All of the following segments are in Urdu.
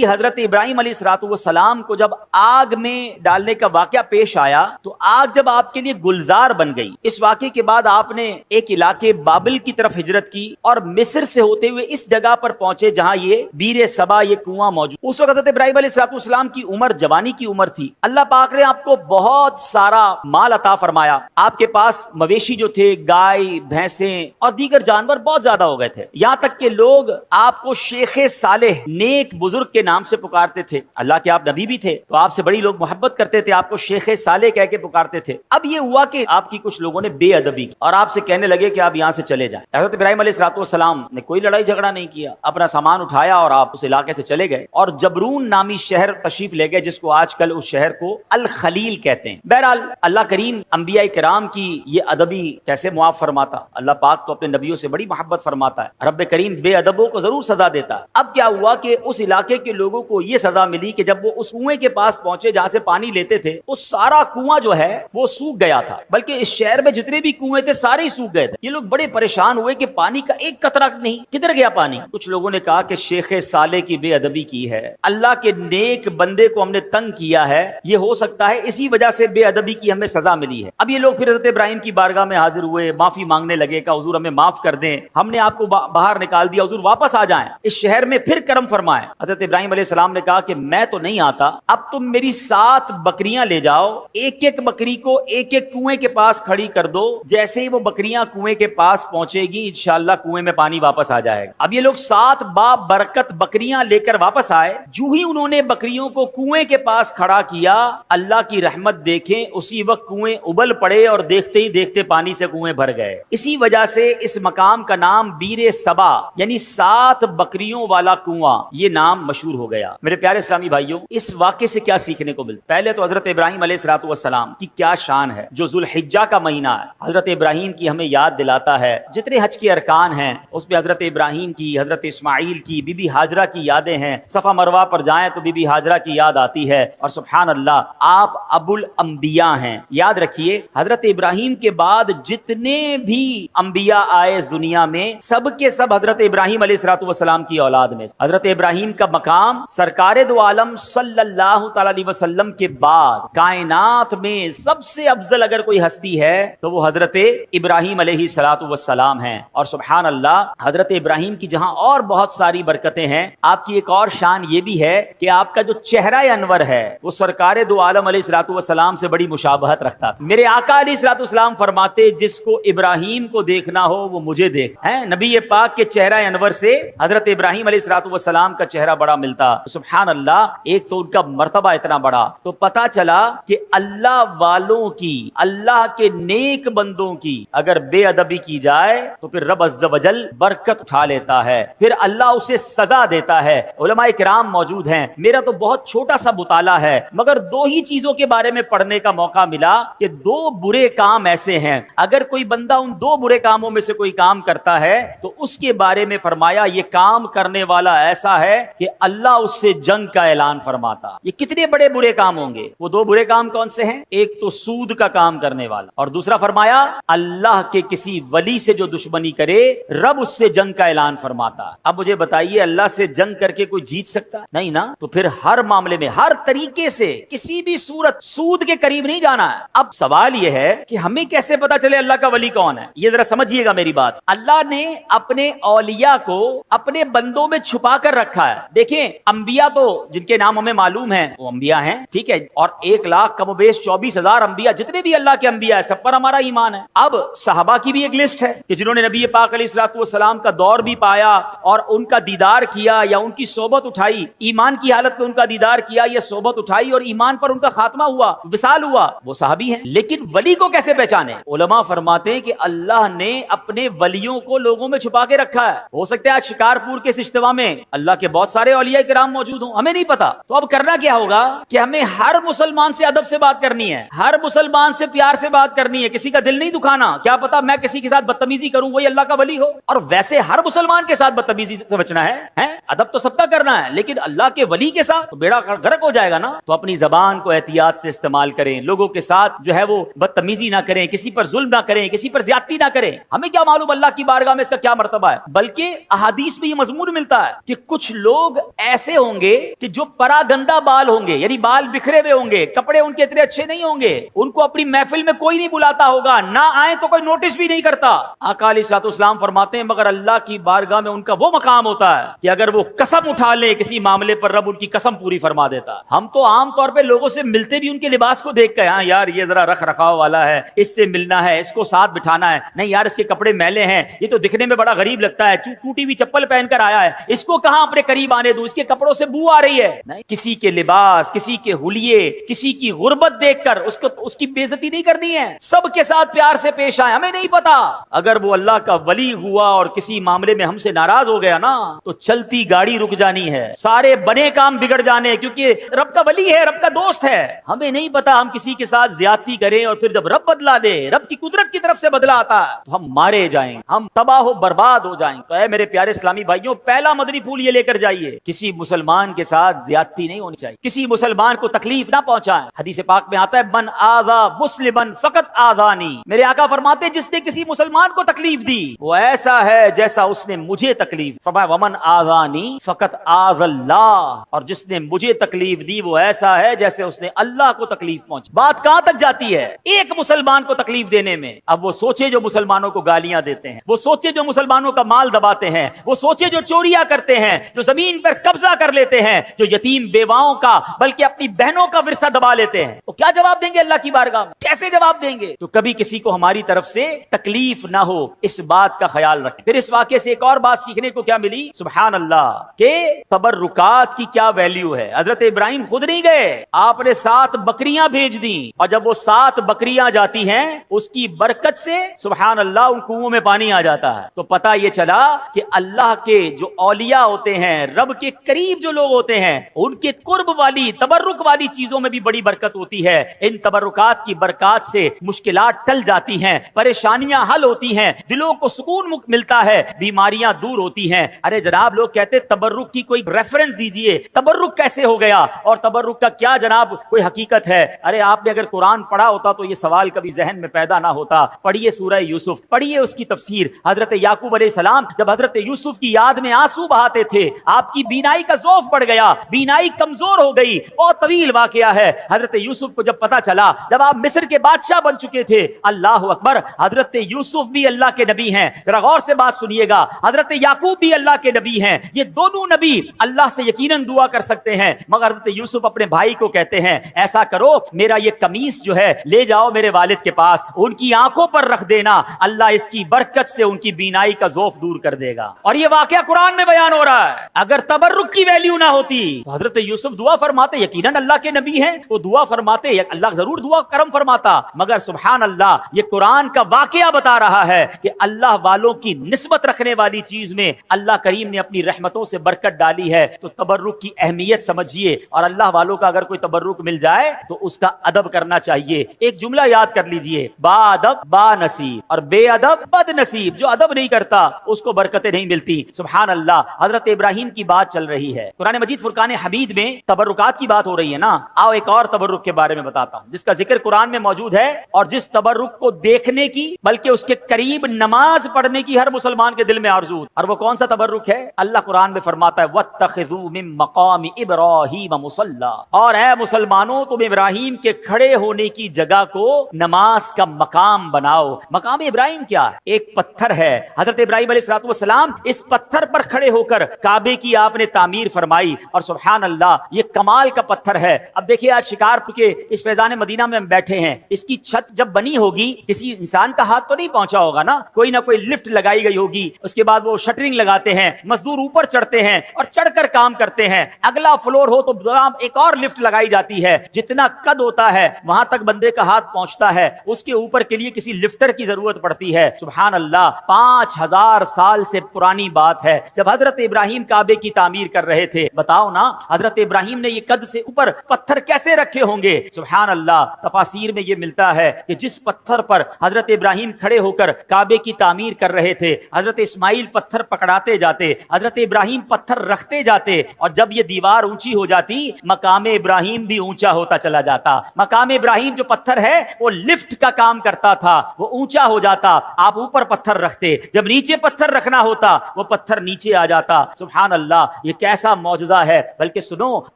حضرت ابراہیم علیہ السلام کو جب آگ میں ڈالنے کا واقعہ پیش آیا تو آگ جب آپ کے لیے گلزار بن گئی، اس واقعے کے بعد آپ نے ایک علاقے بابل کی طرف ہجرت کی اور مصر سے ہوتے ہوئے اس جگہ پر پہنچے جہاں یہ بیر سبا، یہ کنواں موجود۔ اس وقت حضرت ابراہیم علیہ السلام کی عمر جوانی کی عمر تھی۔ اللہ پاک نے آپ کو بہت سارا مال عطا فرمایا، آپ کے پاس مویشی جو تھے، گائے، بھینسیں اور دیگر جانور بہت زیادہ ہو گئے تھے، یہاں تک کہ لوگ آپ کو شیخ صالح، نیک بزرگ کے نام سے پکارتے تھے۔ اللہ کے آپ نبی بھی تھے تو آپ سے بڑی لوگ محبت کرتے تھے، آپ کو شیخ صالح کہہ کے پکارتے تھے۔ اب یہ ہوا کہ آپ کی کچھ لوگوں نے بے ادبی کی اور آپ سے کہنے لگے کہ آپ یہاں سے چلے جائیں۔ حضرت ابراہیم علیہ السلام نے کوئی لڑائی جھگڑا نہیں کیا، اپنا سامان اٹھایا اور آپ اس علاقے سے چلے گئے اور جبرون نامی شہر تشریف لے گئے، جس کو آج کل اس شہر کو الخلیل کہتے ہیں۔ بہرحال اللہ کریم انبیاء کرام کی یہ ادبی کیسے معاف فرماتا؟ اللہ پاک تو اپنے نبیوں سے بڑی محبت فرماتا ہے، رب کریم بے ادبوں کو ضرور سزا دیتا ہے۔ اب کیا ہوا کہ اس علاقے کے لوگوں کو یہ سزا ملی کہ جب وہ اس کنویں کے پاس پہنچے جہاں سے پانی لیتے تھے، وہ سارا کنواں جو ہے وہ سوکھ گیا تھا، بلکہ اس شہر میں جتنے بھی کنویں تھے سارے ہی سوکھ گئے تھے۔ یہ لوگ بڑے پریشان ہوئے کہ پانی کا ایک قطرہ نہیں، کدھر گیا پانی؟ کچھ لوگوں نے کہا کہ شیخ صالح کی بے ادبی کی ہے، اللہ کے نیک بندے کو ہم نے تنگ کیا ہے، یہ ہو سکتا ہے اسی وجہ سے بے ادبی کی ہمیں سزا ملی ہے۔ اب یہ لوگ پھر حضرت ابراہیم کی بارگاہ میں حاضر ہوئے، معافی مانگنے لگے کہ حضور ہمیں معاف کر دیں، ہم نے آپ کو باہر نکال دیا، حضور واپس آ جائیں، اس شہر میں پھر کرم فرمائیں۔ حضرت ابراہیم علیہ السلام نے کہا کہ میں تو نہیں آتا، اب تم میری 7 بکریاں لے جاؤ، ایک ایک بکری کو ایک ایک کنویں کے پاس کھڑی کر دو، جیسے ہی وہ بکریاں کنویں کے پاس پہنچے گی انشاءاللہ کنویں میں پانی واپس آ جائے گا۔ اب یہ لوگ 7 برکت بکریاں لے کر واپس آئے، جو ہی انہوں نے بکریوں کو کنویں کے پاس کھڑا کیا، اللہ کی رحمت دیکھیں اسی وقت کنویں ابل پڑے اور دیکھتے ہی دیکھتے پانی سے کنویں بھر گئے۔ اسی وجہ سے اس مقام کا نام بیر سبا یعنی 7 بکریوں والا کنواں یہ نام مشہور ہو گیا۔ میرے پیارے اسلامی بھائیوں، اس واقعے سے کیا سیکھنے کو ملتا؟ پہلے تو حضرت ابراہیم علیہ السلام کی کیا شان ہے، جو ذوالحجہ کا مہینہ ہے حضرت ابراہیم کی ہمیں یاد دلاتا ہے۔ جتنے حج کے ارکان ہیں اس میں حضرت ابراہیم کی، حضرت اسماعیل کی، بی بی ہاجرہ کی یادیں ہیں۔ صفا مروہ پر جائیں تو بی بی ہاجرہ کی یاد آتی ہے، اور سبحان اللہ آپ ابو الانبیاء ہیں۔ یاد رکھیے حضرت ابراہیم کے بعد جتنے بھی انبیاء آئے اس دنیا میں، سب کے سب حضرت ابراہیم علیہ السلام کی اولاد میں۔ حضرت ابراہیم کا مقام سرکار دو عالم صلی اللہ تعالی علیہ وسلم کے بعد کائنات میں سب سے افضل اگر کوئی ہستی ہے تو وہ حضرت ابراہیم علیہ السلام ہیں۔ اور سبحان اللہ حضرت ابراہیم کی جہاں اور بہت ساری برکتیں ہیں، آپ کی ایک اور شان یہ بھی ہے کہ آپ کا جو چہرہ انور ہے وہ سرکار دو عالم علیہ السلام سے بڑی مشابہت رکھتا تھا۔ میرے آقا علیہ السلام فرماتے جس کو ابراہیم کو دیکھنا ہو وہ مجھے دیکھ ہے۔ نبی پاک کے چہرہ انور سے حضرت ابراہیم علیہ السلام کا چہرہ بڑا ملتا۔ سبحان اللہ، ایک تو ان کا مرتبہ اتنا بڑا، تو پتا چلا کہ اللہ والوں کی، اللہ کے نیک بندوں کی اگر بے ادبی کی جائے تو پھر رب عز و جل برکت اٹھا لیتا ہے، پھر اللہ اسے سزا دیتا ہے۔ علماء کرام موجود ہیں، میرا تو بہت چھوٹا سا مطالعہ ہے مگر 2 ہی چیزوں کے بارے میں پڑھنے کا موقع ملا کہ 2 برے کام ایسے ہیں، اگر کوئی بندہ ان 2 برے کاموں میں سے کوئی کام کرتا ہے تو اس کے بارے میں فرمایا یہ کام کرنے والا ایسا ہے کہ اللہ اس سے جنگ کا اعلان فرماتا۔ یہ کتنے بڑے برے کام ہوں گے؟ وہ 2 برے کام کون سے ہیں؟ ایک تو سود کا کام کرنے والا، اور دوسرا فرمایا اللہ کے کسی ولی سے جو دشمنی کرے رب اس سے جنگ کا اعلان فرماتا۔ اب مجھے بتائیے اللہ سے جنگ کر کے کوئی جیت سکتا نہیں نا؟ تو پھر ہر معاملے میں ہر طریقے سے کسی بھی صورت سود کے قریب نہیں جانا ہے۔ اب سوال یہ ہے کہ ہمیں کیسے پتا چلے اللہ کا ولی کون ہے؟ یہ ذرا سمجھیے گا میری بات۔ اللہ نے اپنے اولیاء کو اپنے بندوں میں چھپا کر رکھا ہے۔ دیکھیں انبیاء تو جن کے نام ہمیں معلوم ہیں وہ انبیاء ہیں، ٹھیک ہے، اور 1 لاکھ کم و بیش 24,000 انبیاء جتنے بھی اللہ کے انبیاء ہیں سب پر ہمارا ایمان ہے۔ اب صحابہ کی بھی ایک لسٹ ہے کہ جنہوں نے نبی پاک علیہ السلام کا دور بھی پایا اور ان کا دیدار کیا یا ان کی صحبت اٹھائی، ایمان کی حالت میں ان کا دیدار کیا یا صحبت اٹھائی اور ایمان پر ان کا خاتمہ ہوا، وصال ہوا، وہ صحابی ہیں۔ لیکن ولی کو کیسے پہچانے؟ علماء فرماتے ہیں کہ اللہ نے اپنے ولیوں کو لوگوں میں چھپا کے رکھا ہے۔ ہو سکتا ہے آج شکارپور کے اجتماع میں اللہ کے بہت سارے اولیاء کرام موجود ہوں، ہمیں نہیں پتا۔ تو اب کرنا کیا ہوگا کہ ہمیں ہر مسلمان سے ادب سے بات کرنی ہے، ہر مسلمان سے پیار سے بات کرنی ہے، کسی کا دل نہیں دکھانا۔ کیا پتا میں کسی کے ساتھ بدتمیزی کروں وہی اللہ کا ولی ہو، اور ویسے ہر مسلمان کے ساتھ بدتمیزی سے بچنا ہے۔ ادب تو سب کا کرنا ہے لیکن اللہ کے ولی کے ساتھ تو بیڑا غرق ہو جائے گا نا۔ تو اپنی زبان کو احتیاط سے استعمال کریں، لوگوں کے ساتھ جو ہے وہ بدتمیزی نہ کریں، کسی پر ظلم نہ کریں، کسی پر زیادتی نہ کریں۔ ہمیں کیا معلوم اللہ کی بارگاہ میں اس کا کیا مرتبہ ہے، بلکہ احادیث میں یہ مضمون ملتا ہے کہ کچھ لوگ ایسے ہوں گے کہ جو پراگندہ بال ہوں گے، یعنی بال بکھرے ہوئے ہوں گے، کپڑے ان کے اتنے اچھے نہیں ہوں گے، ان کو اپنی محفل میں کوئی نہیں بلاتا ہوگا، نہ آئے تو کوئی نوٹس بھی نہیں کرتا۔ آقا علیہ الصلوۃ والسلام فرماتے ہیں مگر اللہ کی بارگاہ میں ان کا وہ مقام ہوتا ہے کہ اگر وہ قسم اٹھا لے کسی معاملے پر، رب ان کی قسم پوری فرما دیتا۔ ہم تو عام طور پہ لوگوں سے ملتے بھی ان کے لباس کو دیکھ کے، ہاں یار یہ ذرا رکھ رکھاؤ والا ہے، اس سے ملنا ہے، اس کو ساتھ بٹھانا ہے، نہیں یار اس کے کپڑے میلے ہیں، یہ تو دکھنے میں بڑا غریب لگتا ہے، ٹوٹی ہوئی چپل پہن کر آیا ہے، اس کو کہاں اپنے قریب آنے دوں، اس کے کپڑوں سے بو آ رہی ہے۔ نہیں، کسی کے لباس، کسی کے حلیے، کسی کی غربت دیکھ کر اس کی بے عزتی نہیں کرنی ہے، سب کے ساتھ پیار سے پیش آئے۔ ہمیں نہیں پتا اگر وہ اللہ کا ولی ہوا اور کسی معاملے میں ہم سے ناراض ہو گیا نا تو چلتی گاڑی رک جانی ہے، سارے بنے کام بگڑ جانے، کیونکہ رب کا ولی ہے، رب کا دوست ہے۔ ہمیں نہیں پتا ہم کسی کے ساتھ زیادتی کریں اور پھر جب رب بدلا دے، رب کی قدرت کی طرف سے بدلا آتا ہے تو ہم مارے جائیں، ہم تباہ و برباد ہو جائیں۔ تو اے میرے پیارے اسلامی بھائیوں، پہلا مدنی پھول یہ لے کر جائیے، کسی مسلمان کے ساتھ زیادتی نہیں ہونی چاہیے، کسی مسلمان کو تکلیف نہ پہنچائیں۔ حدیث پاک میں آتا ہے من آذا مسلما فقط آذانی، میرے آقا فرماتے جس نے کسی مسلمان کو تکلیف دی وہ ایسا ہے جیسا اس نے مجھے تکلیف، فرمایا ومن آذانی فقط آذ اللہ، اور جس نے مجھے تکلیف دی وہ ایسا ہے جیسے اس نے اللہ کو تکلیف پہنچی۔ بات کہاں تک جاتی ہے؟ ایک مسلمان کو تکلیف دینے میں۔ اب وہ سوچے جو مسلمانوں کو گالیاں دیتے ہیں، وہ سوچے جو مسلمانوں کا مال دباتے ہیں، وہ سوچے جو چوریاں کرتے ہیں، جو زمین پر قبضہ کر لیتے ہیں، جو یتیم بیواؤں کا بلکہ اپنی بہنوں کا ورثہ دبا لیتے ہیں، وہ کیا جواب دیں گے اللہ کی بارگاہ میں؟ کیسے جواب دیں گے؟ تو کبھی کسی کو ہماری طرف سے تکلیف نہ ہو، اس بات کا خیال رکھیں۔ پھر اس واقعے سے ایک اور بات سیکھنے کو کیا ملی؟ سبحان اللہ، کہ تبرکات کی کیا ویلیو ہے۔ حضرت ابراہیم خود نہیں گئے، آپ نے 7 بکریاں بھیج دیں، اور جب وہ 7 بکریاں جاتی ہیں اس کی برکت سے سبحان اللہ ان کنووں میں پانی آ جاتا ہے۔ تو پتہ یہ چلا کہ اللہ کے جو اولیاء ہوتے ہیں، رب کے قریب جو لوگ ہوتے ہیں، ان کے قرب والی تبرک والی چیزوں میں بھی بڑی برکت ہوتی ہے۔ ان تبرکات کی برکات سے مشکلات ٹل جاتی ہیں، پریشانیاں حل ہوتی ہیں، دلوں کو سکون ملتا ہے، بیماریاں دور ہوتی ہیں۔ ارے جناب لوگ کہتے تبرک کی کوئی ریفرنس دیجئے، تبرک کیسے ہو گیا اور تبرک کا کیا جناب کوئی حقیقت ہے؟ ارے آپ نے اگر قرآن پڑھا ہوتا تو یہ سوال کبھی ذہن میں پیدا نہ ہوتا۔ پڑھیے سورہ یوسف، پڑھیے اس کی تفسیر۔ حضرت یعقوب علیہ السلام جب حضرت یوسف کی یاد میں آنسو بہاتے تھے، آپ کی بینائی کا ضعف بڑھ گیا، بینائی کمزور ہو گئی، بہت طویل واقعہ ہے۔ حضرت یوسف کو جب پتا چلا، جب آپ مصر کے بادشاہ بن چکے تھے، اللہ اکبر، حضرت یوسف بھی اللہ کے نبی ہیں، ذرا غور سے بات سنیے گا، حضرت یعقوب بھی اللہ کے نبی ہیں، یہ دونوں نبی اللہ سے یقیناً دعا کر سکتے ہیں، مگر حضرت یوسف اپنے بھائی کو کہتے ہیں ایسا کرو میرا یہ قمیص جو ہے لے جاؤ میرے والد کے پاس، ان کی آنکھوں پر رکھ دینا، اللہ اس کی برکت سے ان کی بینائی کا ضعف دور کر دے گا۔ اور یہ واقعہ قرآن میں بیان ہو رہا ہے۔ اگر تبرک کی ویلیو نہ ہوتی تو حضرت یوسف دعا فرماتے، یقیناً اللہ کے نبی ہیں، وہ دعا فرماتے، اللہ ضرور دعا کرم فرماتا، مگر سبحان اللہ یہ قرآن کا واقعہ بتا رہا ہے کہ اللہ والوں کی نسبت رکھنے والی چیز میں اللہ کریم نے اپنی رحمتوں سے برکت ڈالی ہے۔ تو تبرک کی اہمیت سمجھیے، اور اللہ والوں کا اگر کوئی تبرک مل جائے تو اس کا ادب کرنا چاہیے۔ ایک جملہ یاد کر لیجئے، با ادب با نصیب، اور بے ادب بد نصیب۔ جو ادب نہیں کرتا اس کو برکتیں نہیں ملتی۔ سبحان اللہ، حضرت ابراہیم کی بات چل رہی ہے، قرآن مجید فرقان حمید میں تبرکات کی بات ہو رہی ہے نا۔ آؤ ایک اور تبرک کے بارے میں بتاتا ہوں جس کا ذکر قرآن میں موجود ہے، اور جس تبرک کو دیکھنے کی بلکہ اس کے قریب نماز پڑھنے کی ہر مسلمان کے دل میں آرزو۔ اور وہ کون سا تبرک ہے؟ اللہ قرآن میں فرماتا ہے وَاتَّخِذُوا مِن مَّقَامِ إِبْرَاهِيمَ مُصَلًّى، اور اے مسلمانوں تم ابراہیم کے کھڑے ہونے کی جگہ کو نماز کا مقام بناؤ۔ مقام ابراہیم کیا ہے؟ ایک پتھر ہے، حضرت ابراہیم علیہ السلام اس پتھر پر کھڑے ہو کر کعبے کی آپ نے تعمیر فرمائی، اور سبحان اللہ یہ کمال کا پتھر ہے۔ اب دیکھیے آج شکارپور کے اس فیضان مدینہ میں ہم بیٹھے ہیں، اس کی چھت جب بنی ہوگی کسی انسان کا ہاتھ تو نہیں پہنچا ہوگا نا، کوئی نہ کوئی لفٹ لگائی گئی ہوگی، اس کے بعد وہ شٹرنگ لگاتے ہیں، مزدور اوپر چڑھتے ہیں اور چڑھ کر کام کرتے ہیں، اگلا فلور ہو تو ایک اور لفٹ لگائی جاتی ہے، جتنا قد ہوتا ہے وہاں تک بندے کا ہاتھ پہنچتا ہے، اس کے اوپر کے لیے کسی لفٹر کی ضرورت پڑتی ہے۔ سبحان اللہ، 5000 سال سے پرانی بات ہے، جب حضرت ابراہیم کعبے کی تعمیر کر رہے تھے، بتاؤ نا حضرت ابراہیم نے یہ قد سے اوپر پتھر کیسے رکھے ہوں گے؟ سبحان اللہ، تفاسیر میں یہ ملتا ہے کہ جس پتھر پر حضرت ابراہیم کھڑے ہو کر کعبے کی تعمیر کر رہے تھے، حضرت اسماعیل پتھر پکڑاتے جاتے، حضرت ابراہیم پتھر رکھتے جاتے، اور جب یہ دیوار اونچی ہو جاتی مقام ابراہیم بھی اونچا ہوتا چلا جاتا۔ مقام ابراہیم جو پتھر ہے وہ لفٹ کا کام کرتا تھا، وہ اونچا ہو جاتا، آپ اوپر پتھر رکھتے، جب نیچے پتھر رکھنا ہوتا وہ پتھر نیچے آ جاتا۔ سبحان اللہ، یہ کیسا معجزہ ہے. بلکہ سنو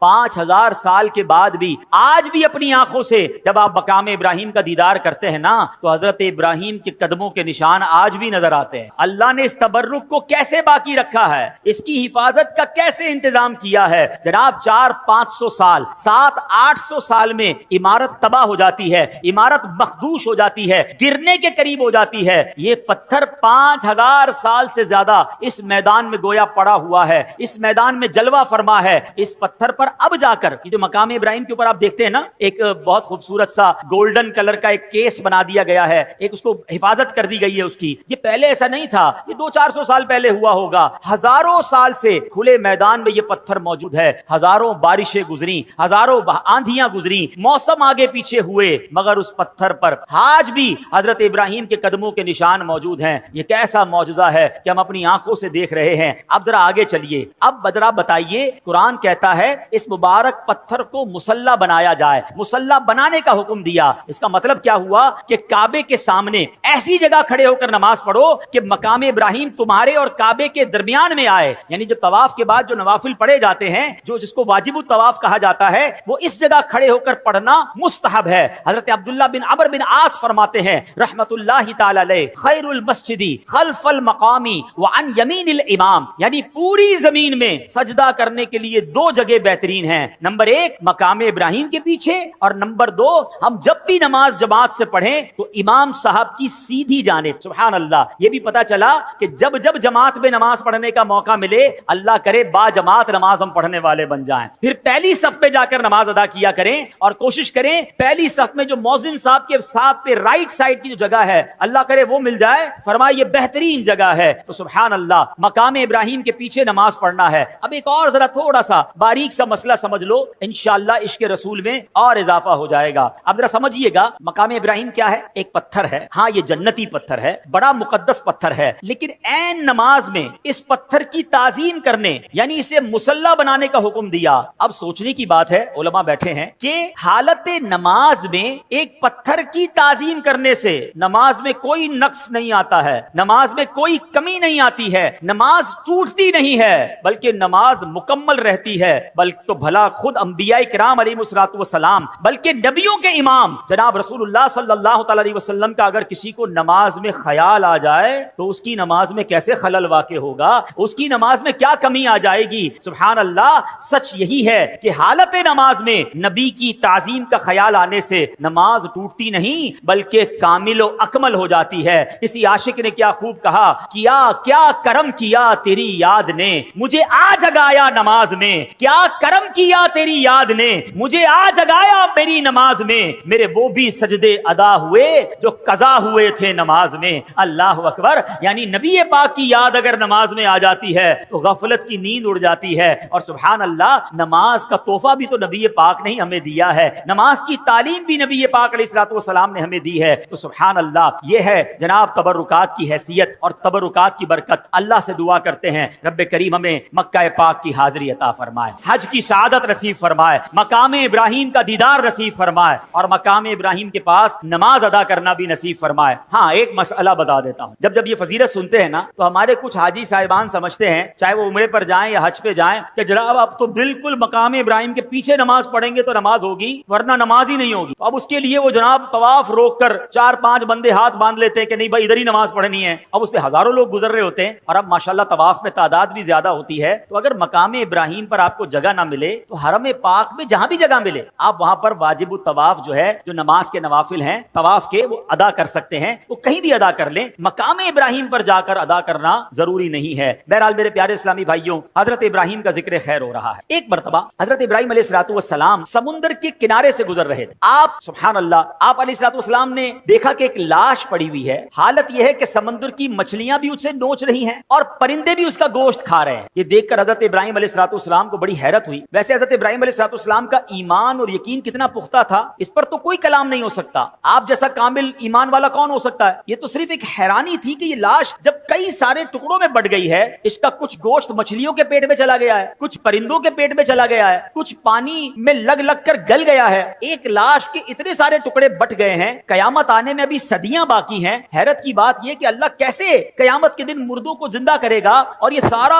5000 سال کے بعد بھی آج بھی اپنی آنکھوں سے جب آپ مقام ابراہیم کا دیدار کرتے ہیں نا تو حضرت ابراہیم کے قدموں کے نشان آج بھی نظر آتے ہیں. اللہ نے اس تبرک کو کیسے باقی رکھا ہے, اس کی حفاظت کا کیسے انتظام کیا ہے. جناب 400-500 سال 700-800 سال میں عمارت تباہ ہو جاتی ہے, عمارت مخدوش ہو جاتی ہے, گرنے کے قریب ہو جاتی ہے. یہ پتھر 5000 سال سے زیادہ اس میدان میں گویا پڑا ہوا ہے, اس میدان میں جلوہ فرما ہے. اس پتھر پر اب جا کر یہ جو مقام ابراہیم کے اوپر آپ دیکھتے ہیں نا, ایک بہت خوبصورت سا گولڈن کلر کا ایک کیس بنا دیا گیا ہے, ایک اس کو حفاظت کر دی گئی ہے اس کی. یہ پہلے ایسا نہیں تھا, یہ 200-400 سال پہلے ہوا ہوگا. ہزاروں سال سے کھلے میدان میں یہ پتھر موجود ہے. ہزاروں بارشیں گزری, ہزاروں آندھیاں گزری, موسم آگے پیچھے ہوئے, مگر اس پتھر پر آج بھی حضرت ابراہیم کے قدموں کے نشان موجود ہیں. یہ کیسا معجزہ ہے کہ ہم اپنی آنکھوں سے دیکھ رہے ہیں. اب ذرا آگے چلیے, اب ذرا بتائیے, قرآن کہتا ہے اس مبارک پتھر کو مصلی بنایا جائے, مصلی بنانے کا حکم دیا. اس کا مطلب کیا ہوا کہ کعبے کے سامنے ایسی جگہ کھڑے ہو کر نماز پڑھو کہ مقام ابراہیم تمہارے اور کعبے کے درمیان میں آئے. یعنی جو طواف کے بعد جو نوافل پڑھے جاتے ہیں, جو جس کو واجب الطواف کہا جاتا ہے, وہ اس جگہ کھڑے ہو کر پڑھنا مستحب ہے. حضرت عبداللہ بن عمرو بن عاص فرماتے ہیں رحمت اللہ تعالی علیہ, خیر المسجد خلف المقام وعن یمین الامام, یعنی پوری زمین میں سجدہ کرنے کے لیے 2 جگہ بہترین ہیں. نمبر 1 مقام ابراہیم کے پیچھے, اور نمبر 2 ہم جب بھی نماز جماعت سے پڑھیں تو امام صاحب کی سیدھی جانب. سبحان اللہ, یہ بھی پتا چلا کہ جب جب جماعت میں نماز پڑھنے کا موقع ملے, اللہ کرے با جماعت نماز ہم پڑھنے والے بن جائیں. پھر پہلی صف میں جا کر نماز ادا کیا کریں, اور کوشش کریں پہلی صف میں جو مؤذن صاحب کے ساتھ پہ رائٹ سائڈ کی جو جگہ ہے, اللہ کرے وہ مل جائے. فرمایا یہ بہترین جگہ ہے. تو سبحان اللہ, مقام ابراہیم کے پیچھے نماز پڑھنا ہے. اب ایک اور ذرا تھوڑا سا باریک سا مسئلہ سمجھ لو, انشاءاللہ عشق رسول میں اور اضافہ ہو جائے گا. اب ذرا سمجھیے گا, مقام ابراہیم کیا ہے؟ ایک پتھر ہے. ہاں یہ جنتی پتھر ہے, بڑا مقدس پتھر ہے, لیکن عین نماز میں اس پتھر کی تعظیم کرنے یعنی اسے مصلی بنانے کا حکم دیا. اب سوچنے کی بات ہے, علماء بیٹھے ہیں کہ حالت نماز میں ایک پتھر کی تعظیم کرنے سے نماز میں کوئی نقص نہیں آتا ہے, نماز میں کوئی کمی نہیں آتی ہے, نماز ٹوٹتی نہیں ہے, بلکہ نماز مکمل رہتی ہے. بلکہ تو بھلا خود انبیاء کرام علیہ الصلوۃ والسلام, بلکہ نبیوں کے امام جناب رسول اللہ صلی اللہ تعالی علیہ وسلم کا اگر کسی کو نماز میں خیال آ جائے تو اس کی نماز میں کیسے خلل واقع ہوگا, اس کی نماز میں کیا کمی آ جائے گی. سبحان اللہ, سچ یہی ہے کہ حالت نماز میں نبی کی تعظیم کا خیال آنے سے نماز ٹوٹتی نہیں بلکہ کامل و اکمل ہو جاتی ہے. کسی عاشق نے کیا خوب کہا, کیا کرم کیا تیری یاد نے مجھے آ جگایا نماز میں, کیا کرم کیا تیری یاد نے مجھے آ جگایا میری نماز میں, میرے وہ بھی سجدے ادا ہوئے جو قضا ہوئے تھے نماز میں. اللہ اکبر, یعنی نبی پاک کی یاد اگر نماز میں آ جاتی ہے تو غفلت کی نیند اڑ جاتی ہے. اور سبحان اللہ, نماز کا تحفہ بھی تو نبی پاک نے ہمیں دیا ہے, نماز کی تعلیم بھی نبی پاک علیہ الصلوۃ والسلام نے ہمیں دی ہے. تو سبحان اللہ, یہ ہے جناب تبرکات کی حیثیت اور تبرکات کی برکت. اللہ سے دعا کرتے ہیں رب کریم ہمیں مکہ پاک کی حاضری عطا فرمائے, حج کی سعادت نصیب فرمائے, مقام ابراہیم کا دیدار نصیب فرمائے, اور مقام ابراہیم کے پاس نماز ادا کرنا بھی نصیب فرمائے. ہاں ایک مسئلہ بتا دیتا ہوں, جب یہ فضیلت سنتے ہیں نا تو ہمارے کچھ حاجی صاحبان سمجھتے ہیں, چاہے وہ عمرے پر جائیں یا حج پہ جائیں, کہ جناب اب تو بالکل مقام ابراہیم کے پیچھے نماز پڑھیں گے تو نماز ہوگی, ورنہ نماز ہی نہیں ہوگی. اب اس کے لیے وہ جناب طواف روک کر 4-5 بندے ہاتھ باندھ لیتے ہیں کہ نہیں بھائی ادھر ہی نماز پڑھنی ہے. اب اس پہ ہزاروں لوگ گزر رہے ہوتے ہیں, اور اب ماشاءاللہ طواف میں تعداد بھی زیادہ ہوتی ہے. تو اگر مقام ابراہیم پر آپ کو جگہ نہ ملے تو حرم پاک میں جہاں بھی جگہ ملے آپ وہاں پر واجب الطواف جو ہے, جو نماز کے نوافل ہیں طواف کے, وہ ادا کر سکتے ہیں. وہ کہیں بھی ادا کر لیں, مقام ابراہیم پر جا کر ادا کرنا ضروری نہیں ہے. بہرحال میرے پیارے اسلامی بھائیوں, حضرت ابراہیم کا ذکر خیر ہو رہا ہے. ایک مرتبہ حضرت ابراہیم علیہ الصلوۃ والسلام سمندر کے کنارے سے گزر رہے تھے. آپ سبحان اللہ, آپ علیہ الصلوۃ والسلام نے دیکھا کہ ایک لاش پڑی ہوئی ہے. حالت یہ ہے کہ سمندر کی مچھلیاں بھی اسے نوچ رہی ہیں اور پرندے بھی اس کا گوشت کھا رہے ہیں. یہ دیکھ کر حضرت ابراہیم علیہ الصلوۃ والسلام کو بڑی حیرت ہوئی. ویسے حضرت ابراہیم علیہ الصلوۃ والسلام کا ایمان اور یقین کتنا پختہ تھا, اس پر تو کوئی کلام نہیں ہو سکتا. آپ جیسا کامل ایمان والا کون ہو سکتا ہے؟ یہ تو صرف ایک حیرانی تھی کہ یہ لاش جب کئی سارے ٹکڑوں میں بٹ گئی ہے, اس کا کچھ گوشت مچھلیوں کے پیٹ میں چلا گیا ہے, کچھ پرندوں کے پیٹ میں چلا گیا ہے, کچھ پانی میں لگ کر گل گیا ہے. ایک لاش کے اتنے سارے ٹکڑے بٹ گئے ہیں, قیامت آنے میں ابھی صدیاں باقی ہیں. حیرت کی بات یہ کہ اللہ کیسے قیامت کے دن مردوں کو زندہ کرے گا, اور یہ سارا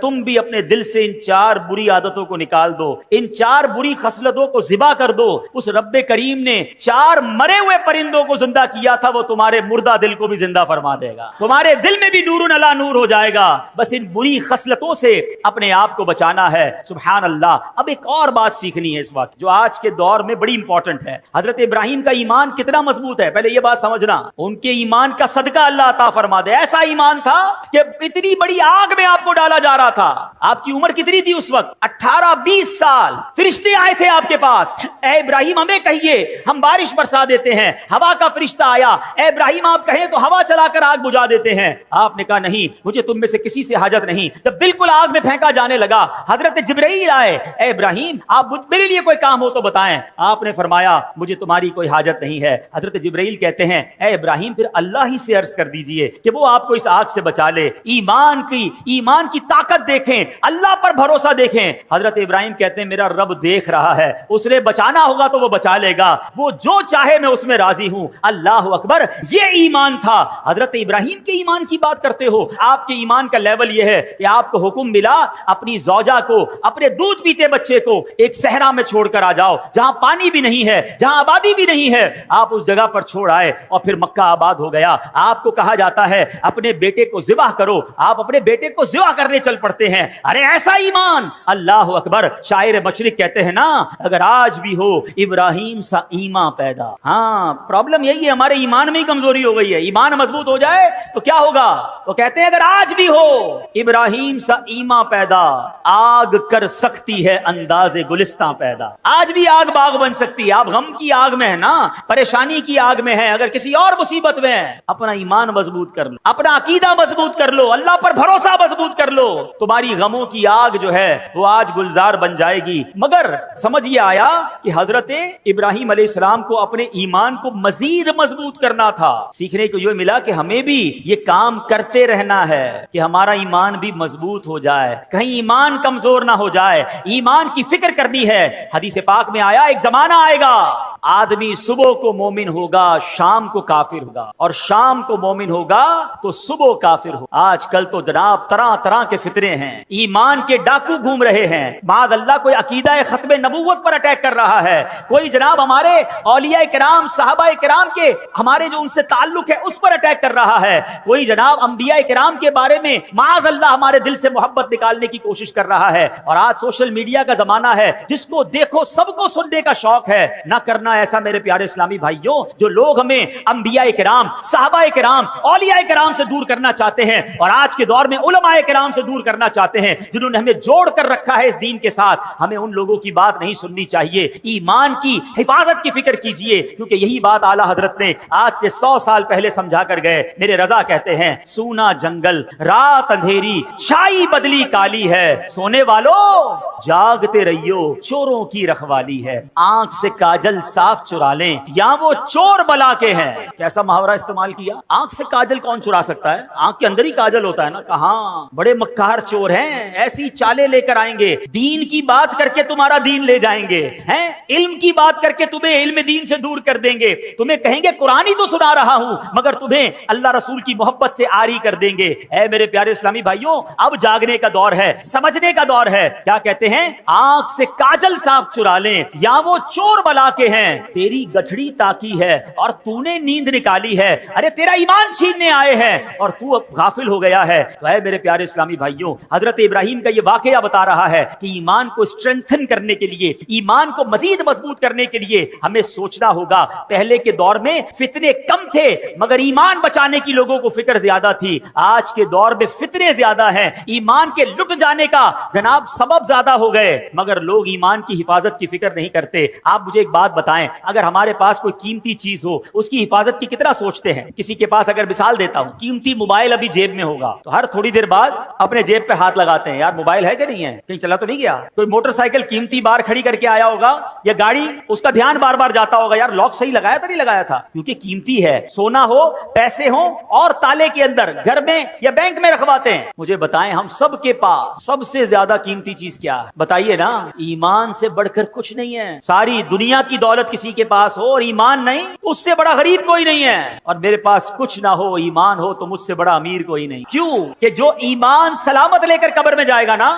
تم بھی اپنے دل سے ان 4 بری عادتوں کو نکال دو, ان 4 بری خصلتوں کو ذبح کر دو, اس رب کریم نے 4 مرے ہوئے پرندوں کو زندہ کیا تھا, وہ تمہارے مردہ دل کو بھی زندہ فرما دے گا. تمہارے دل میں بھی نور علی نور ہو جائے گا. بس ان بری خصلتوں سے اپنے آپ کو بچانا ہے. سبحان اللہ. اب ایک اور بات سیکھنی ہے اس وقت جو آج کے دور میں بڑی امپورٹنٹ ہے. حضرت ابراہیم کا ایمان کتنا مضبوط ہے, پہلے یہ بات سمجھنا. ان کے ایمان کا صدقہ اللہ عطا فرما دے. ایسا ایمان تھا کہ اتنی بڑی آگ میں آپ کو ڈالا جا رہا تھا. آپ کی عمر کتنی تھی اس وقت؟ 18-20 سال. فرشتے آئے تھے آپ کے پاس, اے ابراہیم ہمیں کہیے ہم بارش برسا دیتے ہیں. ہوا کا فرشتہ آیا, اے ابراہیم آپ کہیں تو ہوا چلا کر آگ بجھا دیتے ہیں. آپ نے کہا نہیں, مجھے تم میں سے کسی سے حاجت نہیں. جب بالکل آگ میں پھینکا جانے لگا, حضرت جبرائیل آئے, اے ابراہیم آپ میرے لیے کوئی کام ہو تو بتائیں. آپ نے فرمایا مجھے تمہاری کوئی حاجت نہیں ہے. حضرت جبرائیل کہتے ہیں اے ابراہیم پھر اللہ ہی سے عرض کر دیجئے کہ وہ آپ کو اس آگ سے بچا لے. ایمان کی طاقت دیکھیں, اللہ پر بھروسہ دیکھیں. حضرت ابراہیم کہتے ہیں میرا رب دیکھ رہا ہے, اس نے بچانا ہوگا تو وہ بچا لے گا, وہ جو چاہے میں اس میں راضی ہوں. اللہ اکبر. یہ ایمان تھا. حضرت ابراہیم کے ایمان کی بات کرتے ہو, آپ کے ایمان کا لیول یہ ہے کہ آپ کو حکم ملا اپنی زوجہ کو, اپنے دودھ پیتے بچے کو ایک صحرا میں چھوڑ کر آ جاؤ, جہاں پانی بھی نہیں ہے, جہاں آبادی بھی نہیں ہے. آپ اس جگہ پر چھوڑ آئے اور پھر مکہ آباد ہو گیا. آپ کو کہا جاتا ہے اپنے بیٹے کو ذبح کرو, آپ اپنے بیٹے کو ذبح کرنے چل پڑتے ہیں. ارے ایسا ایمان. اللہ اکبر. شاعر مشرق کہتے ہیں نا, اگر آج بھی ہو ابراہیم سا ایمان پیدا. ہاں پرابلم یہی ہے, ہمارے ایمان میں ہی کمزوری ہو گئی ہے. ایمان مضبوط ہو جائے تو کیا ہوگا؟ وہ کہتے ہیں اگر آج بھی ہو ابراہیم سا ایمان پیدا, آگ کر سکتی ہے انداز گلستان پیدا. آج بھی آگ باغ بن سکتی ہے. آپ غم کی آگ میں ہے نا, پریشانی کی آگ میں ہے, اگر کسی اور مصیبت میں ہے, اپنا ایمان مضبوط کر لو, اپنا عقیدہ مضبوط کر لو, اللہ پر بھروسہ مضبوط کر لو, تمہاری غموں کی آگ جو ہے وہ آج گلزار بن جائے گی. مگر سمجھ یہ آیا کہ حضرت ابراہیم علیہ السلام کو اپنے ایمان کو مزید مضبوط کرنا تھا. سیکھنے کو یہ ملا کہ ہمیں بھی یہ کام کرتے رہنا ہے کہ ہمارا ایمان بھی مضبوط ہو جائے, کہیں ایمان کمزور نہ ہو جائے. ایمان کی فکر کرنی ہے. حدیث پاک میں آیا ایک زمانہ آئے گا آدمی صبح کو مومن ہوگا, شام کو کافر ہوگا, اور شام کو مومن ہوگا تو صبح کافر ہوگا. آج کل تو جناب طرح طرح کے فتنے ہیں, ایمان کے ڈاکو گھوم رہے ہیں. معاذ اللہ کوئی عقیدہ ختم نبوت پر اٹیک کر رہا ہے, کوئی جناب ہمارے اولیاء کرام صحابہ کرام کے ہمارے جو ان سے تعلق ہے اس پر اٹیک کر رہا ہے, کوئی جناب انبیاء کرام کے بارے میں معاذ اللہ ہمارے دل سے محبت نکالنے کی کوشش کر رہا ہے. اور آج سوشل میڈیا کا زمانہ ہے, جس کو دیکھو سب کو سننے کا شوق ہے. نہ کرنا ایسا میرے پیارے اسلامی بھائیوں, جو لوگ ہمیں انبیاء کرام صحابہ کرام اولیاء کرام سے دور کرنا چاہتے ہیں, اور آج کے دور میں علماء کرام سے دور کرنا چاہتے ہیں, جنہوں نے ہمیں جوڑ کر رکھا ہے اس دین کے ساتھ. ہمیں ان لوگوں کی بات نہیں سننی چاہیے. ایمان کی حفاظت کی فکر کیجئے, کیونکہ یہی بات اعلیٰ حضرت نے آج سے 100 سال پہلے سمجھا کر گئے. میرے رضا کہتے ہیں سونا جنگل رات اندھیری چھائی بدلی کالی ہے, سونے والوں جاگتے رہیو چوروں کی رکھوالی ہے. آنکھ سے کاجل صاف چرا لیں یا وہ چور بلا کے ہیں. کیسا محاورہ استعمال کیا, آنکھ سے کاجل کون چرا سکتا ہے؟ آنکھ کے اندر ہی کاجل ہوتا ہے نا. کہاں بڑے مکار چور ہیں, ایسی چالیں لے کر آئیں گے, دین کی بات کر کے تمہارا دین لے جائیں گے, ہیں علم کی بات کر کے تمہیں علم دین سے دور کر دیں گے, تمہیں کہیں گے قرآن ہی تو سنا رہا ہوں, مگر تمہیں اللہ رسول کی محبت سے آری کر دیں گے. اے میرے پیارے اسلامی بھائیوں, اب جاگنے کا دور ہے, سمجھنے کا دور ہے. کیا کہتے ہیں, آنکھ سے کاجل صاف چرا لیں یا وہ چور بلا کے ہیں, تیری گٹھڑی تاکی ہے اور تو نے نیند نکالی ہے. ارے تیرا ایمان چھیننے آئے ہیں اور تو اب غافل ہو گیا ہے. تو اے میرے پیارے اسلامی بھائیوں, حضرت ابراہیم کا یہ واقعہ بتا رہا ہے کہ ایمان کو اسٹرینتھن کرنے کے لیے, ایمان کو مزید مضبوط کرنے کے لیے ہمیں سوچنا ہوگا. پہلے کے دور میں فتنے کم تھے مگر ایمان بچانے کی لوگوں کو فکر زیادہ تھی. آج کے دور میں فتنے زیادہ ہیں, ایمان کے لٹ جانے کا جناب سبب زیادہ ہو گئے, مگر لوگ ایمان کی حفاظت کی فکر نہیں کرتے. آپ مجھے ایک بات بتائیں, اگر ہمارے پاس کوئی قیمتی چیز ہو اس کی حفاظت کی کتنا سوچتے ہیں؟ کسی کے پاس اگر مثال دیتا ہوں, قیمتی موبائل ابھی جیب میں ہوگا تو ہر تھوڑی دیر بعد اپنے جیب پہ ہاتھ لگاتے ہیں, یار موبائل ہے کہ نہیں ہے, کہیں چلا تو نہیں گیا. کوئی موٹر سائیکل قیمتی بار کھڑی کر کے آیا ہوگا یا گاڑی, اس کا دھیان بار بار جاتا ہوگا, یار لاک صحیح لگایا تھا نہیں لگایا تھا, کیونکہ قیمتی ہے. سونا ہو, پیسے ہوں اور تالے کے اندر گھر میں یا بینک میں رکھواتے ہیں. مجھے بتائیں ہم سب کے پاس سب سے زیادہ قیمتی چیز کیا ہے؟ بتائیے نا. ایمان سے بڑھ کر کچھ نہیں ہے. ساری دنیا کی دولت دولت کسی کے پاس ہو اور ایمان نہیں تو اس سے بڑا غریب کوئی نہیں ہے، اور میرے پاس کچھ نہ ہو ایمان ہو تو مجھ سے بڑا امیر کوئی نہیں۔ کیوں کہ جو ایمان سلامت لے کر قبر میں جائے گا نا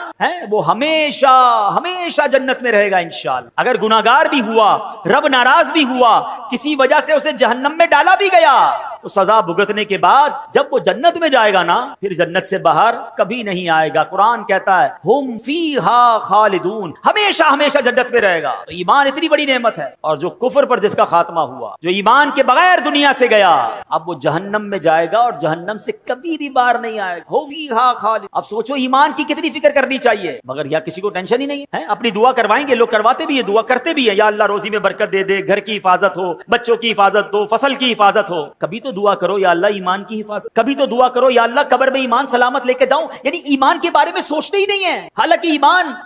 وہ ہمیشہ ہمیشہ جنت میں رہے گا انشاءاللہ۔ اگر گناہگار بھی ہوا، رب ناراض بھی ہوا، کسی وجہ سے اسے جہنم میں ڈالا بھی گیا تو سزا بھگتنے کے بعد جب وہ جنت میں جائے گا نا پھر جنت سے باہر کبھی نہیں آئے گا۔ قرآن کہتا ہے ہم فیہا خالدون، ہمیشہ ہمیشہ جنت میں رہے گا۔ تو ایمان اتنی بڑی نعمت ہے، اور جو کفر پر جس کا خاتمہ ہوا، جو ایمان کے بغیر دنیا سے گیا، اب وہ جہنم میں جائے گا اور جہنم سے کبھی بھی باہر نہیں آئے گا۔ ہوگی ہاں خالد۔ اب سوچو ایمان کی کتنی فکر کرنی چاہیے، مگر یا کسی کو ٹینشن ہی نہیں ہے۔ اپنی دعا کروائیں گے، لوگ کرواتے بھی ہیں، دعا کرتے بھی ہیں، یا اللہ روزی میں برکت دے دے، گھر کی حفاظت ہو، بچوں کی حفاظت ہو، فصل کی حفاظت ہو۔ کبھی تو دعا کرو یا اللہ ایمان کی حفاظت، کبھی تو دعا کرو یا اللہ قبر میں ایمان سلامت لے کے جاؤں۔ یعنی ایمان کے بارے میں سوچتے ہی نہیں ہے، حالانکہ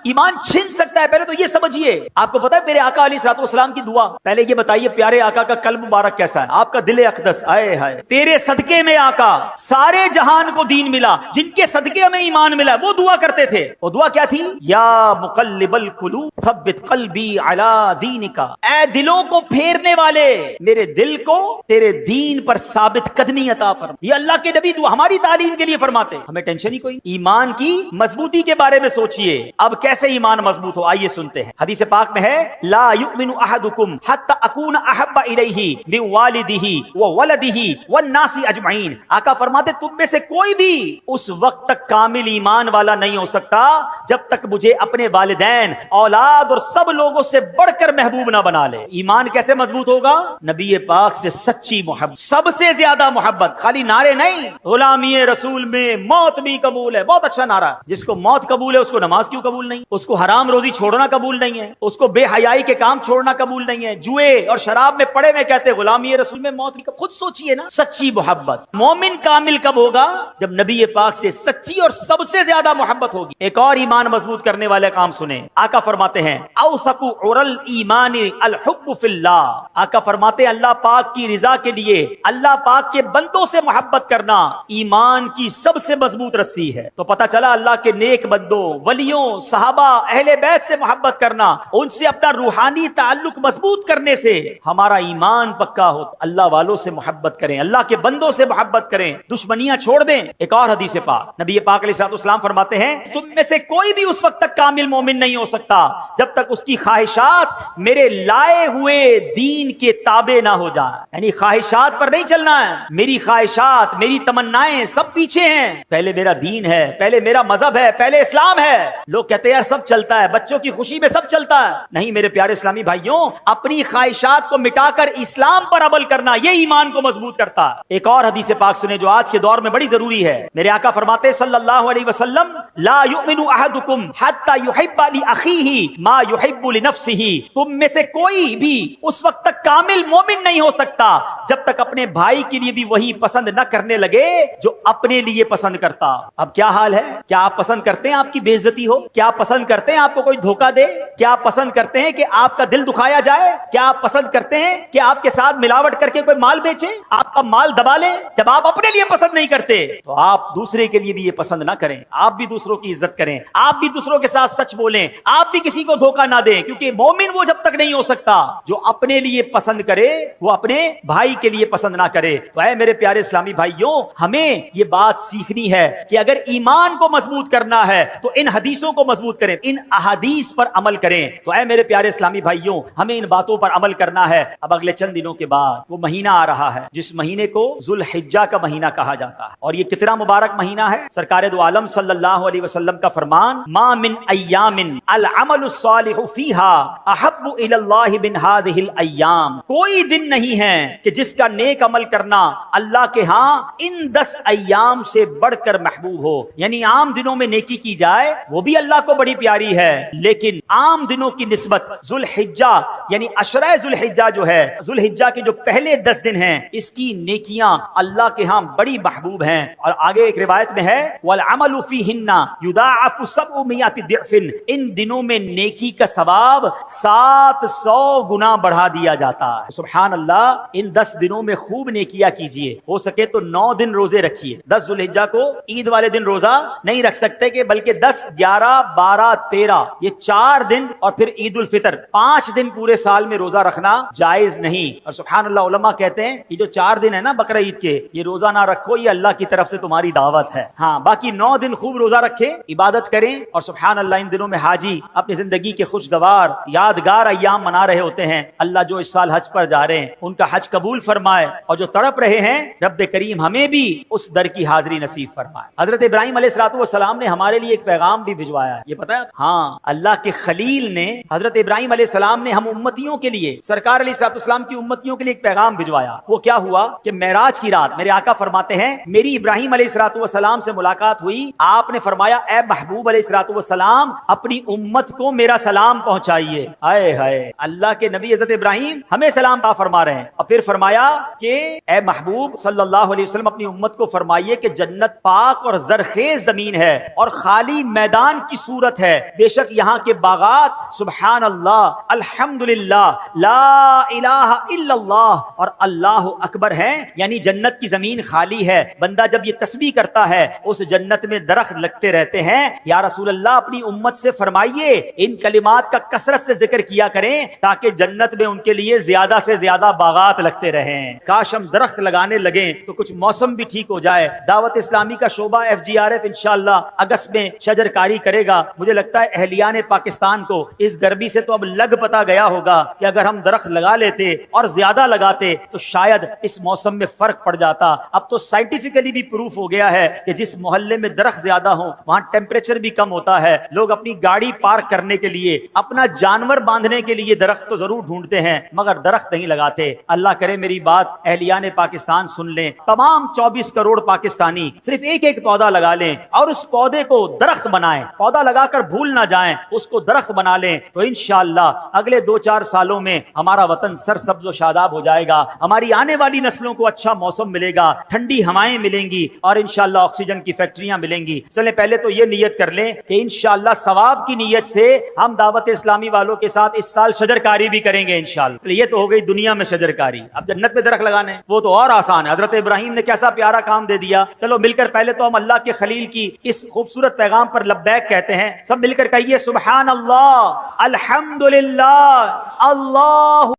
ایمان چھن سکتا ہے۔ پہلے تو یہ سمجھیے، آپ کو پتا ہے میرے آقا علیہ الصلوۃ والسلام کی دعا، پہلے یہ بتائیے پیارے آقا کا قلب مبارک کیسا ہے، آپ کا دل اقدس، آئے ہائے تیرے صدقے میں آقا سارے جہان کو دین ملا، جن کے صدقے ہمیں ایمان ملا، وہ دعا کرتے تھے۔ وہ دعا کیا تھی؟ یا مقلب القلوب ثبت قلبی علی دینک، اے دلوں کو پھیرنے والے میرے دل کو تیرے دین پر ثابت قدمی عطا فرما۔ یہ اللہ کے نبی دعا ہماری تعلیم کے لیے فرماتے، ہمیں ٹینشن ہی کوئی۔ ایمان کی مضبوطی کے بارے میں سوچئے، اب کیسے ایمان مضبوط ہو، آئیے سنتے ہیں۔ حدیث پاک میں ہے لا یؤمن احدکم حتی اکون احب الیہ من والدہ وولدہ والناس اجمعین۔ آقا فرماتے تم میں سے کوئی بھی اس وقت تک کامل ایمان والا نہیں ہو سکتا جب تک مجھے اپنے والدین، اولاد اور سب لوگوں سے بڑھ کر محبوب نہ بنا لے۔ ایمان کیسے مضبوط ہوگا؟ نبی پاک سے سچی محبت، سب سے زیادہ محبت، خالی نعرے نہیں۔ غلامی رسول میں موت بھی قبول ہے، بہت اچھا نعرہ۔ جس کو موت قبول ہے اس کو نماز کیوں قبول نہیں؟ اس کو حرام روزی چھوڑنا قبول نہیں ہے، اس کو بے حیائی کے کام چھوڑنا قبول نہیں ہے، جوئے اور شراب میں پڑے میں کہتے غلامی رسول میں موت کی۔ خود سوچئے نا، سچی محبت۔ مومن کامل کب ہوگا؟ جب نبی پاک سے سچی اور سب سے زیادہ محبت ہوگی۔ ایک اور ایمان مضبوط کرنے والے کام سنیں، آقا فرماتے ہیں اوثق عر الایمان الحب فی اللہ۔ آقا فرماتے ہیں اللہ پاک کی رضا کے لیے اللہ پاک کے بندوں سے محبت کرنا ایمان کی سب سے مضبوط رسی ہے۔ تو پتہ چلا اللہ کے نیک بندوں، ولیوں، صحابہ، اہل بیت سے محبت کرنا، ان سے اپنا روحانی تعلق مضبوط کرنے سے ہمارا ایمان پکا ہو۔ اللہ والوں سے محبت کریں، اللہ کے بندوں سے محبت کریں، دشمنیاں چھوڑ دیں۔ ایک اور حدیث پاک نبی پاک علیہ الصلوۃ والسلام فرماتے ہیں تم میں سے کوئی بھی اس وقت تک کامل مومن نہیں ہو سکتا جب تک اس کی خواہشات میرے لائے ہوئے دین کے تابع نہ ہو جائیں۔ یعنی خواہشات پر نہیں چلنا ہے، میری خواہشات، میری تمنائیں سب پیچھے ہیں، پہلے میرا دین ہے، پہلے میرا مذہب ہے، پہلے اسلام ہے۔ لوگ کہتے ہیں یار سب چلتا ہے، بچوں کی خوشی میں سب چلتا ہے۔ نہیں میرے پیارے اسلامی بھائیوں، اپنی خواہشات کو مٹا کر اسلام پر عمل کرنا یہ ایمان کو مضبوط کرتا ہے۔ ایک اور حدیث پاک سنیں جو آج کے دور میں بڑی ضروری ہے۔ میرے آقا فرماتے صلی اللہ علیہ وسلم لا یؤمن احدکم حتی یحب لاخیہ ما یحب لنفسہ۔ تم میں سے کوئی بھی اس وقت تک کامل مومن نہیں ہو سکتا جب تک اپنے بھائی کے لیے بھی وہی پسند نہ کرنے لگے جو اپنے لیے پسند کرتا۔ اب کیا حال ہے؟ کیا آپ پسند کرتے ہیں آپ کی بے عزتی ہو؟ کیا آپ پسند کرتے ہیں آپ کو کوئی دھوکہ دے؟ کیا آپ پسند کرتے ہیں کہ آپ کا دل دکھایا جائے؟ کیا آپ پسند کرتے ہیں کہ آپ کے ساتھ ملاوٹ کر کے کوئی مال بیچے، آپ کا مال دبا لے؟ جب آپ اپنے لیے پسند نہیں کرتے تو آپ دوسرے کے لیے بھی یہ پسند نہ کریں۔ آپ بھی دوسروں کی عزت کریں، آپ بھی دوسروں کے ساتھ سچ بولیں، آپ بھی کسی کو دھوکہ نہ دیں، کیونکہ مومن وہ جب تک نہیں ہو سکتا جو اپنے لیے پسند کرے وہ اپنے بھائی کے لیے پسند نہ کرے۔ تو اے میرے پیارے اسلامی بھائیوں، ہمیں یہ بات سیکھنی ہے کہ اگر ایمان کو مضبوط کرنا ہے تو ان حدیثوں کو مضبوط کریں، ان احادیث پر عمل کریں۔ تو اے میرے پیارے اسلامی بھائیوں، ہمیں ان باتوں پر عمل کرنا ہے۔ اب اگلے چند دنوں کے بعد وہ مہینہ آ رہا ہے جس مہینے کو ذو الحجہ کا مہینہ کہا جاتا ہے، اور یہ کتنا مبارک مہینہ ہے۔ سرکار دو عالم صلی اللہ علیہ وسلم کا فرمان ما من ایام العمل الصالح فیہا احب الی اللہ من ہذہ الایام۔ کوئی دن نہیں ہے کہ جس کا نیک عمل کرنا اللہ کے ہاں ان 10 ایام سے بڑھ کر محبوب ہو۔ یعنی عام دنوں میں نیکی کی جائے وہ بھی اللہ کو بڑی پیاری ہے، لیکن عام دنوں کی نسبت ذو الحجہ یعنی عشرہ ذو الحجہ جو ہے، ذو الحجہ کے جو پہلے 10 دن ہیں، اس کی نیکیاں اللہ کے ہاں بڑی محبوب ہیں۔ اور آگے ایک روایت میں ہے والعمل فیہن یضاعف 700 ضعف، ان دنوں میں نیکی کا ثواب 700 گنا بڑھا دیا جاتا ہے۔ سبحان اللہ، ان 10 دنوں میں خوب نیکیاں کیجیے. ہو سکے تو 9 دن روزے رکھیے. 10 ذوالحجہ کو عید والے دن روزہ نہیں رکھ سکتے کہ بلکہ 10 11 12 13 یہ 4 دن اور پھر عید الفطر 5 دن پورے سال میں روزہ رکھنا جائز نہیں. اور سبحان اللہ علماء کہتے ہیں یہ جو 4 دن ہے نا بقرہ عید کے, یہ روزہ نہ رکھو, یہ اللہ کی طرف سے تمہاری دعوت ہے. ہاں باقی 9 دن خوب روزہ رکھیں, عبادت کریں. اور سبحان اللہ ان دنوں میں حاجی اپنی زندگی کے خوشگوار یادگار ایام منا رہے ہوتے ہیں. اللہ جو اس سال حج پر جا رہے ہیں ان کا حج قبول فرمائے, اور جو تڑپ رہے ہیں رب کریم ہمیں بھی اس در کی حاضری نصیب فرمائے. حضرت ابراہیم علیہ السلام نے ہمارے لیے ایک پیغام بھی بھجوایا ہے, یہ پتہ ہے؟ ہاں, اللہ کے خلیل نے حضرت ابراہیم علیہ السلام نے ہم امتیوں کے لیے, سرکار علیہ السلام کی امتیوں کے لیے ایک پیغام بھجوایا. وہ کیا ہوا کہ معراج کی رات میرے آقا فرماتے ہیں میری ابراہیم علیہ السلام سے ملاقات ہوئی. آپ نے فرمایا اے محبوب علیہ السلام اپنی امت کو میرا سلام پہنچائیے. آئے ہائے, اللہ کے نبی حضرت ابراہیم ہمیں سلام عطا فرما رہے ہیں. اور پھر فرمایا کہ اے محبوب صلی اللہ علیہ وسلم اپنی امت کو فرمائیے کہ جنت پاک اور زرخیز زمین ہے اور خالی میدان کی صورت ہے. بے شک یہاں کے باغات سبحان اللہ الحمدللہ لا الہ الا اللہ اور اللہ اکبر ہیں. یعنی جنت کی زمین خالی ہے. بندہ جب یہ تسبیح کرتا ہے اس جنت میں درخت لگتے رہتے ہیں. یا رسول اللہ اپنی امت سے فرمائیے ان کلمات کا کثرت سے ذکر کیا کریں تاکہ جنت میں ان کے لیے زیادہ سے زیادہ باغات لگتے رہیں. کاش ہم درخت لگانے لگیں تو کچھ موسم بھی ٹھیک ہو جائے. دعوت اسلامی کا شعبہ FGRF انشاءاللہ اگست میں شجر کاری کرے گا. مجھے لگتا ہے اہلیان پاکستان کو اس گرمی سے تو اب لگ پتا گیا ہوگا کہ اگر ہم درخت لگا لیتے اور زیادہ لگاتے تو شاید اس موسم میں فرق پڑ جاتا. اب تو سائنٹیفکلی بھی پروف ہو گیا ہے کہ جس محلے میں درخت زیادہ ہوں وہاں ٹیمپریچر بھی کم ہوتا ہے. لوگ اپنی گاڑی پارک کرنے کے لیے, اپنا جانور باندھنے کے لیے درخت تو ضرور ڈھونڈتے ہیں مگر درخت نہیں لگاتے. اللہ کرے میری بات اہلیان پاکستان سن لیں. تمام 24 کروڑ پاکستانی صرف ایک ایک پودا لگا لیں اور اس پودے کو درخت بنائیں. پودا لگا کر بھول نہ جائیں, اس کو درخت بنا لیں تو انشاءاللہ اگلے 2-4 سالوں میں ہمارا وطن سرسبز و شاداب ہو جائے گا. ہماری آنے والی نسلوں کو اچھا موسم ملے گا, ٹھنڈی ہوائیں ملیں گی اور انشاءاللہ آکسیجن کی فیکٹریاں ملیں گی. چلیں پہلے تو یہ نیت کر لیں کہ انشاءاللہ ثواب کی نیت سے ہم دعوت اسلامی والوں کے ساتھ اس سال شجرکاری بھی کریں گے انشاءاللہ. یہ تو ہو گئی دنیا میں شجرکاری. اب جنت میں درخت لگانے وہ تو اور آسان ہے. حضرت ابراہیم نے کیسا پیارا کام دے دیا. چلو مل کر پہلے تو ہم اللہ کے خلیل کی اس خوبصورت پیغام پر لبیک کہتے ہیں. سب مل کر کہیے سبحان اللہ الحمدللہ اللہ